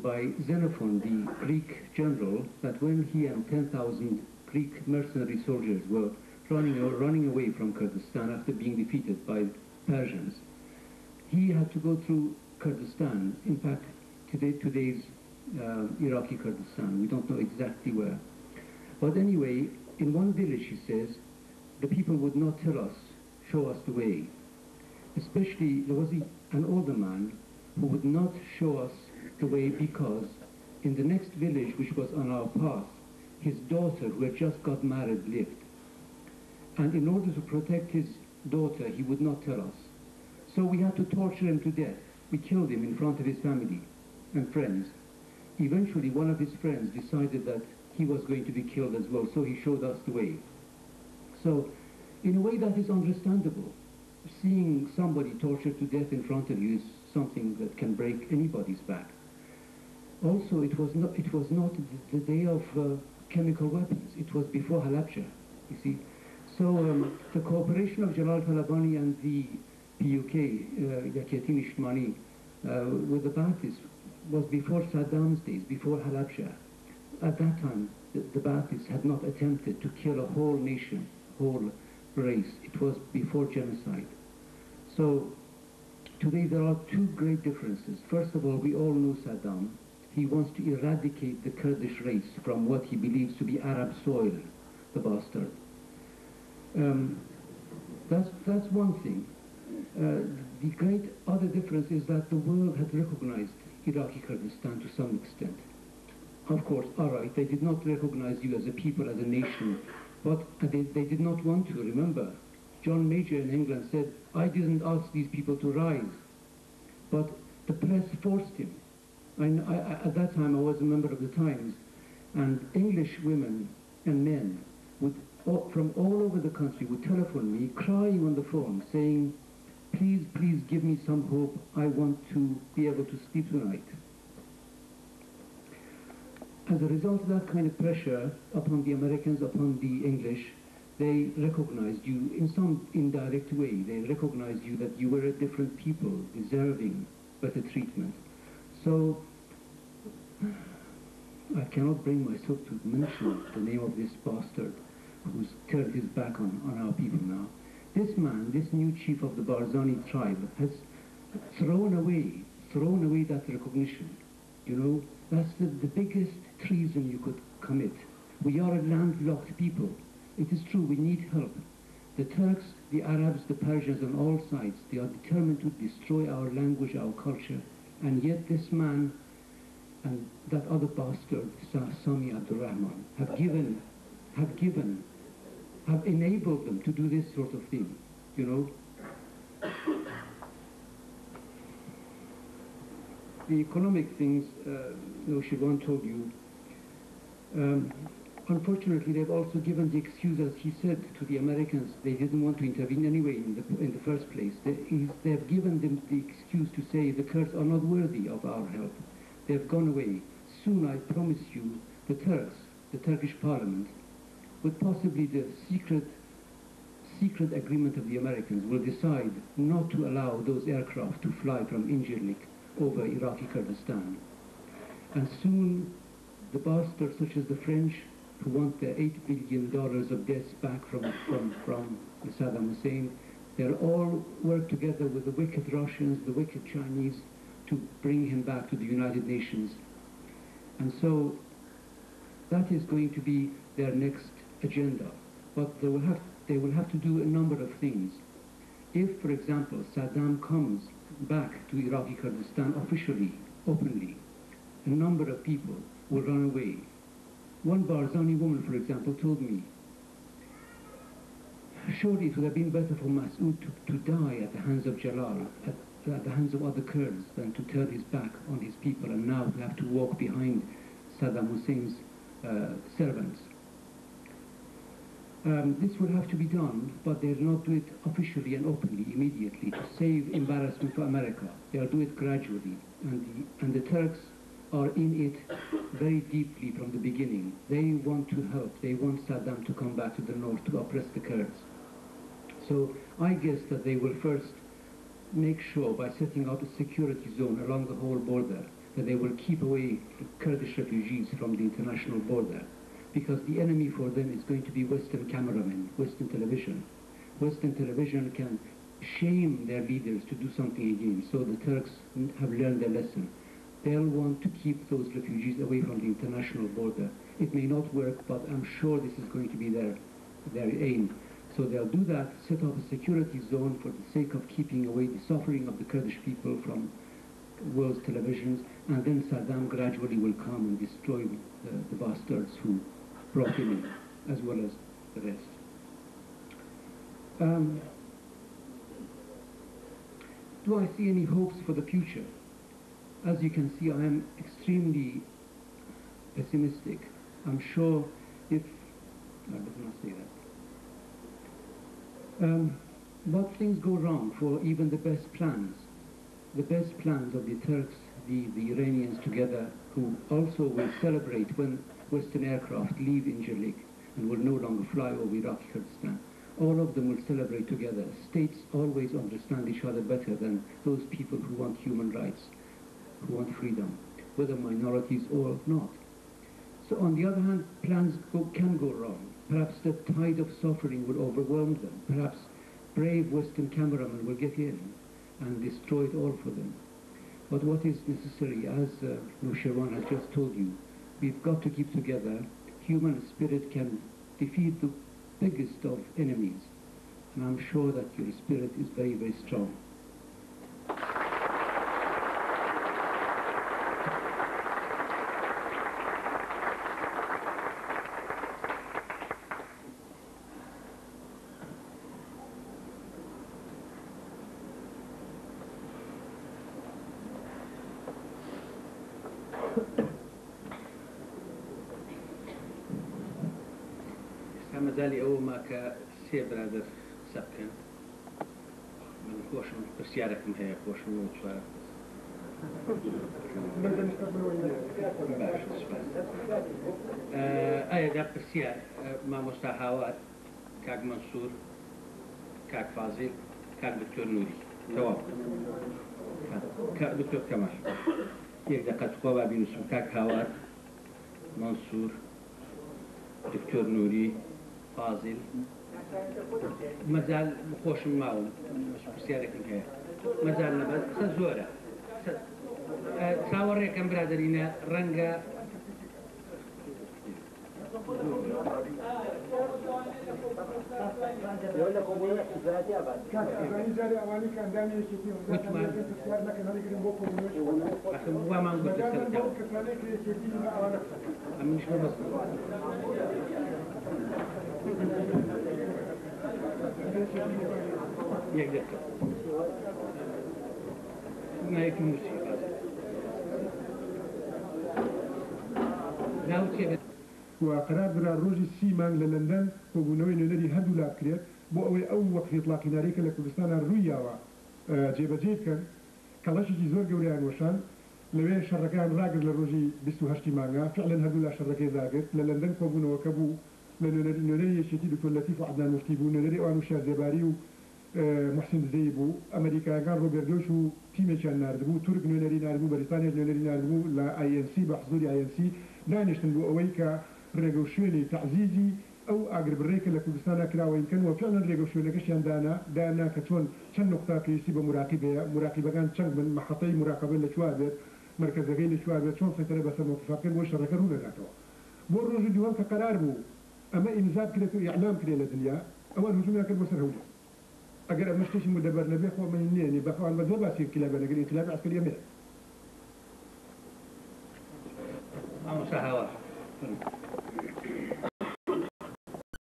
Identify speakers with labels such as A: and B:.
A: told by Xenophon, the Greek general, that when he and 10,000 Greek mercenary soldiers were running away from Kurdistan after being defeated by Persians, he had to go through Kurdistan, in fact, today's Iraqi Kurdistan. We don't know exactly where. But anyway, in one village, he says, the people would not show us the way. Especially, there was an older man who would not show us the way because in the next village, which was on our path, his daughter, who had just got married, lived. And in order to protect his daughter, he would not tell us. So we had to torture him to death. We killed him in front of his family and friends. Eventually, one of his friends decided that he was going to be killed as well, so he showed us the way. So, in a way that is understandable. Seeing somebody tortured to death in front of you is something that can break anybody's back. Also, it was not the day of chemical weapons. It was before Halabja, you see. So the cooperation of Jalal Talabani and the PUK, Yakiyetin-Ishmani, with the Ba'athists was before Saddam's days, before Halabja. At that time, the Ba'athists had not attempted to kill a whole nation, whole race. It was before genocide. So today there are two great differences. First of all, we all know Saddam. He wants to eradicate the Kurdish race from what he believes to be Arab soil, the bastard. That's one thing. The great other difference is that the world had recognized Iraqi Kurdistan to some extent. Of course, all right, they did not recognize you as a people, as a nation, but they did not want to. Remember, John Major in England said, I didn't ask these people to rise, but the press forced him. At that time, I was a member of the Times, and English women and men would, from all over the country, would telephone me, crying on the phone, saying, please, please give me some hope. I want to be able to sleep tonight. As a result of that kind of pressure upon the Americans, upon the English, they recognized you in some indirect way. They recognized you that you were a different people, deserving better treatment. So, I cannot bring myself to mention the name of this bastard who's turned his back on our people now. This man, this new chief of the Barzani tribe, has thrown away that recognition. You know, that's the biggest treason you could commit. We are a landlocked people. It is true, we need help. The Turks, the Arabs, the Persians on all sides, they are determined to destroy our language, our culture. And yet this man and that other bastard, Sami Abdurrahman, have enabled them to do this sort of thing, you know. The economic things, Siobhan told you, unfortunately they've also given the excuse, as he said, to the Americans. They didn't want to intervene anyway in the first place. They've given them the excuse to say the Kurds are not worthy of our help. They've gone away. Soon, I promise you, the Turks, the Turkish parliament, with possibly the secret agreement of the Americans, will decide not to allow those aircraft to fly from Incirlik over Iraqi Kurdistan. And soon, the bastards such as the French, who want their $8 billion of debts back from Saddam Hussein, they'll all work together with the wicked Russians, the wicked Chinese, to bring him back to the United Nations. And so that is going to be their next agenda. But they will have to do a number of things. If, for example, Saddam comes back to Iraqi Kurdistan officially, openly, a number of people will run away. One Barzani woman, for example, told me, surely it would have been better for Mas'ud to die at the hands of Jalal, at the hands of other Kurds, than to turn his back on his people and now to have to walk behind Saddam Hussein's servants. This will have to be done, but they'll not do it officially and openly, immediately, to save embarrassment for America. They'll do it gradually, and the Turks are in it very deeply from the beginning. They want to help. They want Saddam to come back to the north to oppress the Kurds. So I guess that they will first make sure, by setting up a security zone along the whole border, that they will keep away Kurdish refugees from the international border, because the enemy for them is going to be Western cameramen, Western television. Western television can shame their leaders to do something again, so the Turks have learned their lesson. They'll want to keep those refugees away from the international border. It may not work, but I'm sure this is going to be their aim. So they'll do that, set up a security zone for the sake of keeping away the suffering of the Kurdish people from world's televisions, and then Saddam gradually will come and destroy the bastards who brought him in, as well as the rest. Do I see any hopes for the future? As you can see, I am extremely pessimistic. I'm sure if... I better not say that. But things go wrong for even the best plans. The best plans of the Turks, the Iranians together, who also will celebrate when Western aircraft leave Incirlik and will no longer fly over Iraqi Kurdistan. All of them will celebrate together. States always understand each other better than those people who want human rights, who want freedom, whether minorities or not. So on the other hand, plans can go wrong. Perhaps the tide of suffering will overwhelm them. Perhaps brave Western cameramen will get in and destroy it all for them. But what is necessary, as Nushewan has just told you, we've got to keep together. Human spirit can defeat the biggest of enemies, and I'm sure that your spirit is very, very strong. مازال أول ما كسي برادر سبكن من خوشم برسياركم هي خوشم وشوارك باش أيه ده برسيار ما مستحاوات كاك منصور كاك فاضل كاك دكتور نوري تواب كاك دكتور كمال يك دقت خوابا بينسم كاك هاوات منصور دكتور نوري فاضل مازال خوشم معهم مش برسياركم هي مازال نبات زورة تصور كم برادرينا رنجا
B: يقول لك أبوي احتفالاتي أبد.
C: كان جاري أواني كان دامي يشتي
A: وثمان.
C: لكن هذيك الموقف
A: لكن هو ما نقول تسلم. مش بس. يقدر. ما يكون مشكلة. ناوي
C: وقرار برا روجي سيمان للندن وبنوي نري هدو لابكريت بو او وقت اطلاق ناريك لكردستان الرويا جيب كان كلاشي زور جوريان وشان لوين شركان راقر لروجي 28 مانغا فعلا هدو لا شركي راقر للندن كوبونو وكبو نري شتي دكتور لطيف وعدنان مفتيبو نري وانو شازباري محسن زيبو امريكا كان روبرتوشو تيمي كان ناردبو ترك نري ناردبو بريطانيا نري ناردبو لا اي ان سي بحضور اي ان سي دانشتن بو اويكا ريغوشوني تعزيزي او اقرب الريك لكردستان كراوين كان وفعلا ريغوشوني كشان دانا كتون شن نقطه كيسي مراقبه كان شن من محطي مراقبه لشوابر مركزي لشوابر شلون سيطره بس متفقين وشركه هنا ذاته بو الرجل ديوان كقرار بو اما انزاب كده اعلام كده للدنيا اول هجوم كان مسر هوجه اقرب مشتش مدبر نبي خو من نيني بخو عن مذهب اسير كلاب انا قلت كلاب عسكريه مين
A: مساحه